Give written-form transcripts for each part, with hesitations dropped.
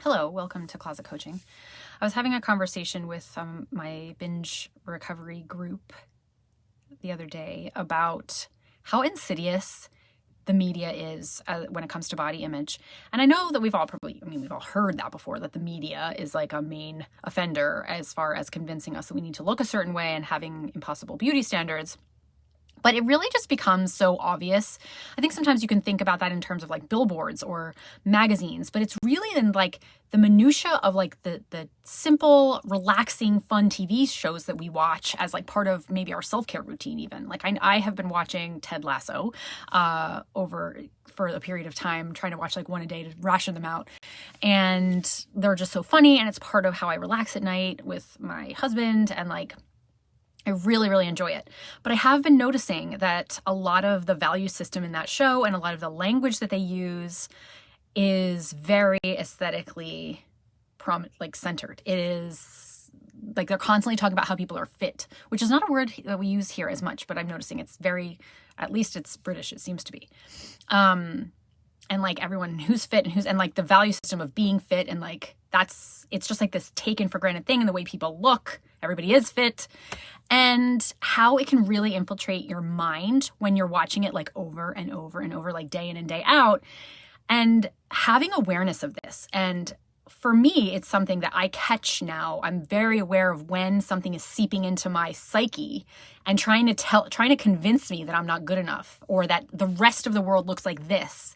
Hello, welcome to Closet Coaching. I was having a conversation with my binge recovery group the other day about how insidious the media is when it comes to body image. And I know that we've all heard that before, that the media is like a main offender as far as convincing us that we need to look a certain way and having impossible beauty standards. But it really just becomes so obvious. I think sometimes you can think about that in terms of like billboards or magazines, but it's really in like the minutia of like the simple, relaxing, fun TV shows that we watch as like part of maybe our self-care routine even. Like I have been watching Ted Lasso over for a period of time, trying to watch like one a day to ration them out. And they're just so funny, and it's part of how I relax at night with my husband, and like I really, really enjoy it. But I have been noticing that a lot of the value system in that show and a lot of the language that they use is very aesthetically centered. It is like they're constantly talking about how people are fit, which is not a word that we use here as much, but I'm noticing it's very, at least it's British, it seems to be. And like everyone who's fit and like the value system of being fit, and like it's just like this taken for granted thing, and the way people look, everybody is fit, and how it can really infiltrate your mind when you're watching it like over and over and over, like day in and day out, and having awareness of this. And for me, it's something that I catch now. I'm very aware of when something is seeping into my psyche and trying to convince me that I'm not good enough, or that the rest of the world looks like this,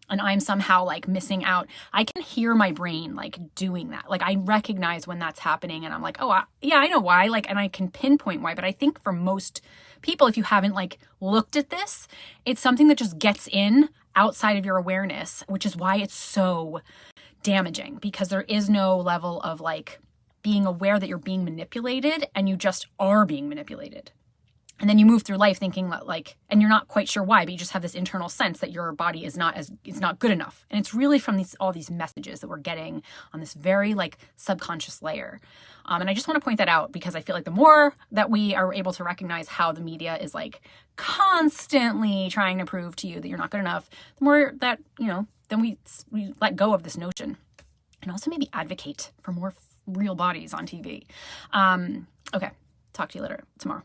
and I'm somehow like missing out. I can hear my brain like doing that. Like I recognize when that's happening, and I'm like, oh, yeah, I know why. Like, and I can pinpoint why. But I think for most people, if you haven't like looked at this, it's something that just gets in outside of your awareness, which is why it's so damaging, because there is no level of like being aware that you're being manipulated, and you just are being manipulated. And then you move through life thinking like, and you're not quite sure why, but you just have this internal sense that your body is not good enough. And it's really from all these messages that we're getting on this very like subconscious layer. And I just want to point that out, because I feel like the more that we are able to recognize how the media is like constantly trying to prove to you that you're not good enough, the more that, then we let go of this notion, and also maybe advocate for more real bodies on TV. Okay. Talk to you later tomorrow.